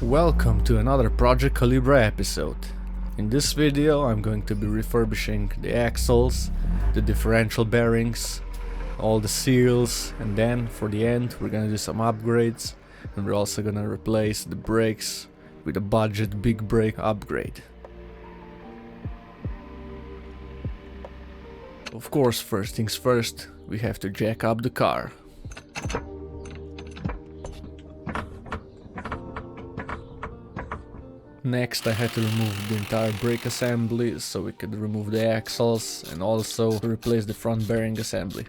Welcome to another Project Calibra episode. In this video I'm going to be refurbishing the axles, the differential bearings, all the seals, and then for the end we're gonna do some upgrades, and we're also gonna replace the brakes with a budget big brake upgrade. Of course, first things first, we have to jack up the car. Next I had to remove the entire brake assembly so we could remove the axles and also replace the front bearing assembly.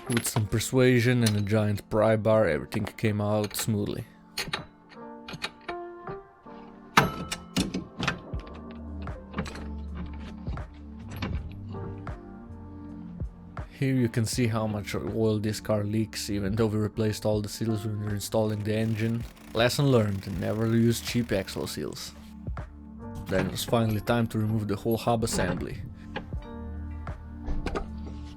With some persuasion and a giant pry bar, everything came out smoothly. Here you can see how much oil this car leaks, even though we replaced all the seals when we were installing the engine. Lesson learned, never use cheap axle seals. Then it was finally time to remove the whole hub assembly.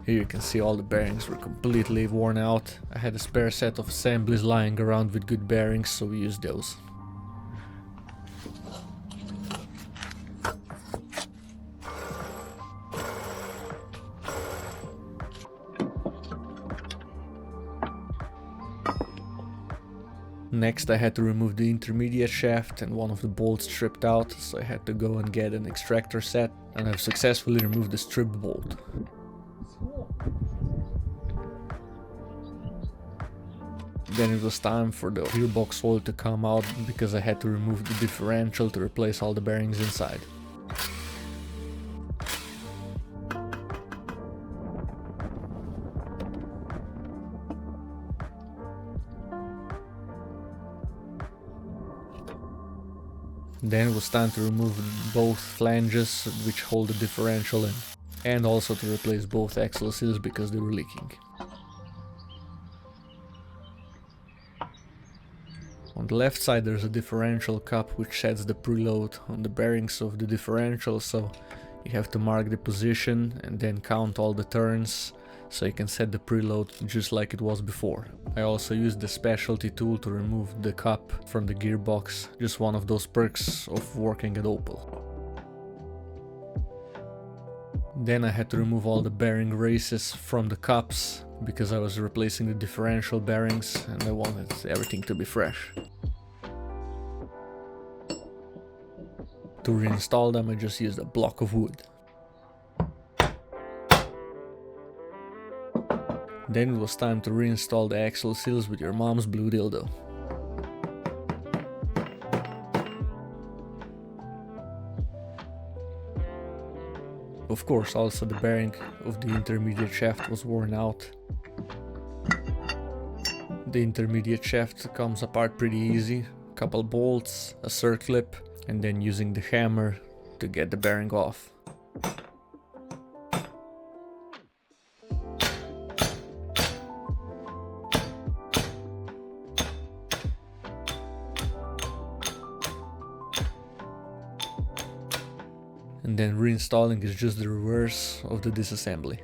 Here you can see all the bearings were completely worn out. I had a spare set of assemblies lying around with good bearings, so we used those. Next I had to remove the intermediate shaft and one of the bolts stripped out, so I had to go and get an extractor set, and I've successfully removed the stripped bolt. Then it was time for the gearbox oil to come out because I had to remove the differential to replace all the bearings inside. Then it was time to remove both flanges which hold the differential in, and also to replace both axle seals because they were leaking. On the left side there's a differential cup which sets the preload on the bearings of the differential, so you have to mark the position and then count all the turns so you can set the preload just like it was before. I also used the specialty tool to remove the cup from the gearbox, just one of those perks of working at Opel. Then I had to remove all the bearing races from the cups because I was replacing the differential bearings and I wanted everything to be fresh. To reinstall them I just used a block of wood. Then it was time to reinstall the axle seals with your mom's blue dildo. Of course, also the bearing of the intermediate shaft was worn out. The intermediate shaft comes apart pretty easy, a couple bolts, a circlip, and then using the hammer to get the bearing off. And then reinstalling is just the reverse of the disassembly.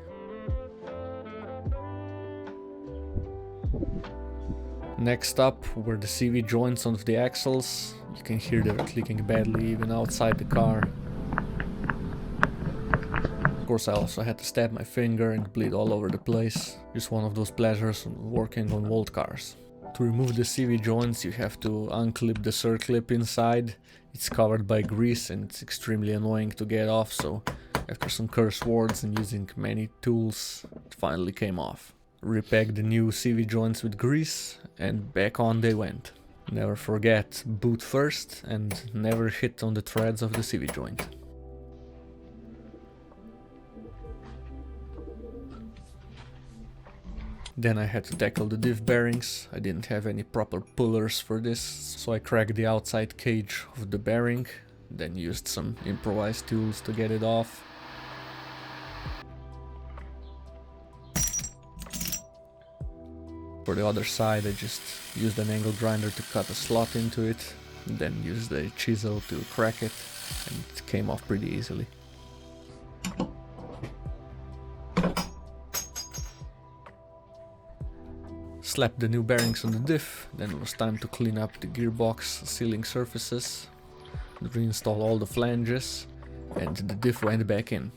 Next up were the CV joints of the axles. You can hear they were clicking badly even outside the car. Of course I also had to stab my finger and bleed all over the place. Just one of those pleasures of working on old cars. To remove the CV joints you have to unclip the circlip inside. It's covered by grease and it's extremely annoying to get off, so after some curse words and using many tools, it finally came off. Repack the new CV joints with grease and back on they went. Never forget, boot first and never hit on the threads of the CV joint. Then I had to tackle the diff bearings. I didn't have any proper pullers for this, so I cracked the outside cage of the bearing, then used some improvised tools to get it off. For the other side I just used an angle grinder to cut a slot into it, then used a chisel to crack it, and it came off pretty easily. Slapped the new bearings on the diff, then it was time to clean up the gearbox sealing surfaces, reinstall all the flanges, and the diff went back in.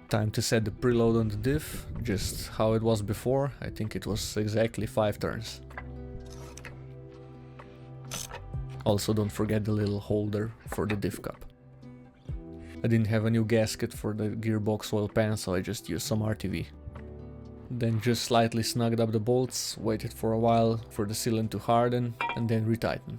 Time to set the preload on the diff, just how it was before. I think it was exactly 5 turns. Also don't forget the little holder for the diff cup. I didn't have a new gasket for the gearbox oil pan, so I just used some RTV. Then just slightly snugged up the bolts, waited for a while for the sealant to harden, and then retighten.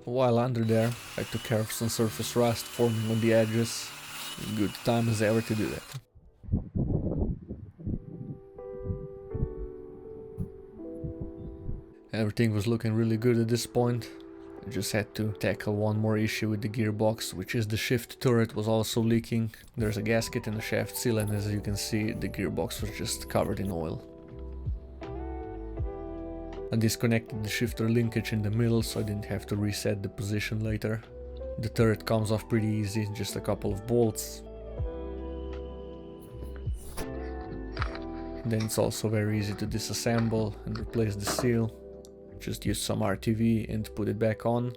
While under there, I took care of some surface rust forming on the edges. Good time as ever to do that. Everything was looking really good at this point. I just had to tackle one more issue with the gearbox, which is the shift turret was also leaking. There's a gasket in the shaft seal, and as you can see, the gearbox was just covered in oil. I disconnected the shifter linkage in the middle so I didn't have to reset the position later. The turret comes off pretty easy, just a couple of bolts. Then it's also very easy to disassemble and replace the seal. Just use some RTV and put it back on.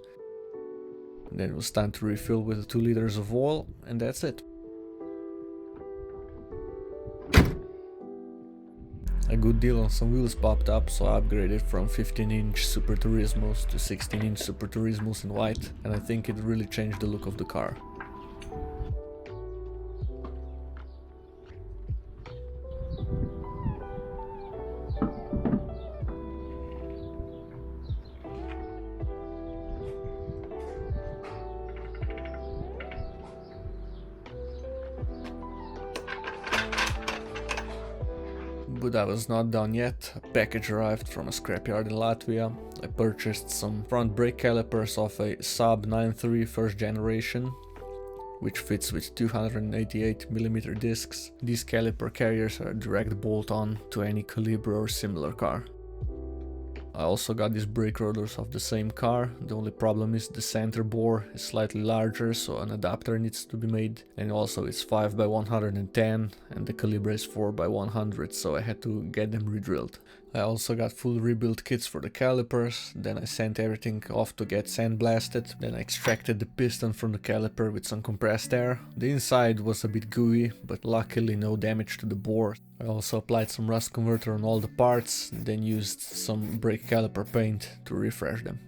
And then it was time to refill with 2 liters of oil, and that's it. A good deal on some wheels popped up, so I upgraded from 15-inch Super Turismos to 16-inch Super Turismos in white, and I think it really changed the look of the car. But I was not done yet. A package arrived from a scrapyard in Latvia. I purchased some front brake calipers of a Saab 9.3 first generation, which fits with 288mm discs. These caliper carriers are a direct bolt-on to any Calibra or similar car. I also got these brake rotors of the same car. The only problem is the center bore is slightly larger, so an adapter needs to be made, and also it's 5x110 and the Calibra is 4x100, so I had to get them re-drilled. I also got full rebuild kits for the calipers, then I sent everything off to get sandblasted, then I extracted the piston from the caliper with some compressed air. The inside was a bit gooey, but luckily no damage to the bore. I also applied some rust converter on all the parts, then used some brake caliper paint to refresh them.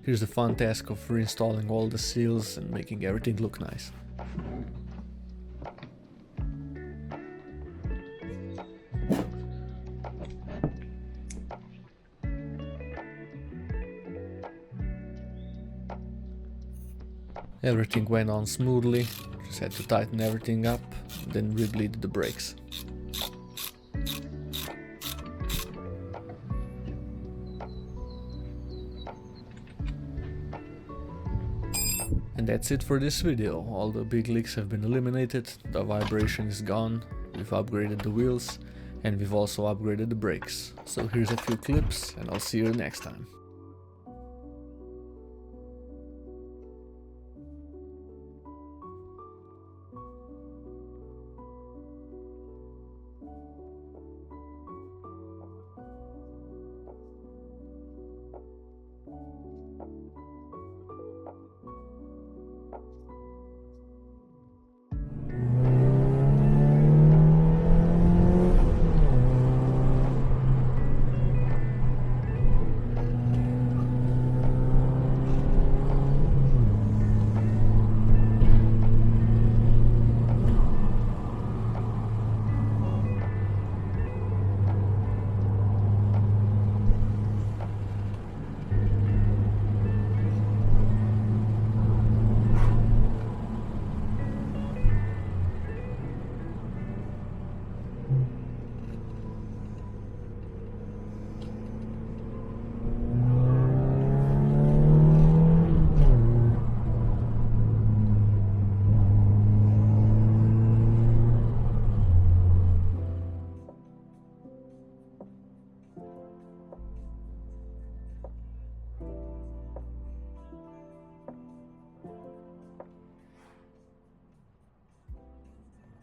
Here's the fun task of reinstalling all the seals and making everything look nice. Everything went on smoothly, just had to tighten everything up, then re-bleed the brakes. And that's it for this video. All the big leaks have been eliminated, the vibration is gone, we've upgraded the wheels, and we've also upgraded the brakes. So here's a few clips, and I'll see you next time.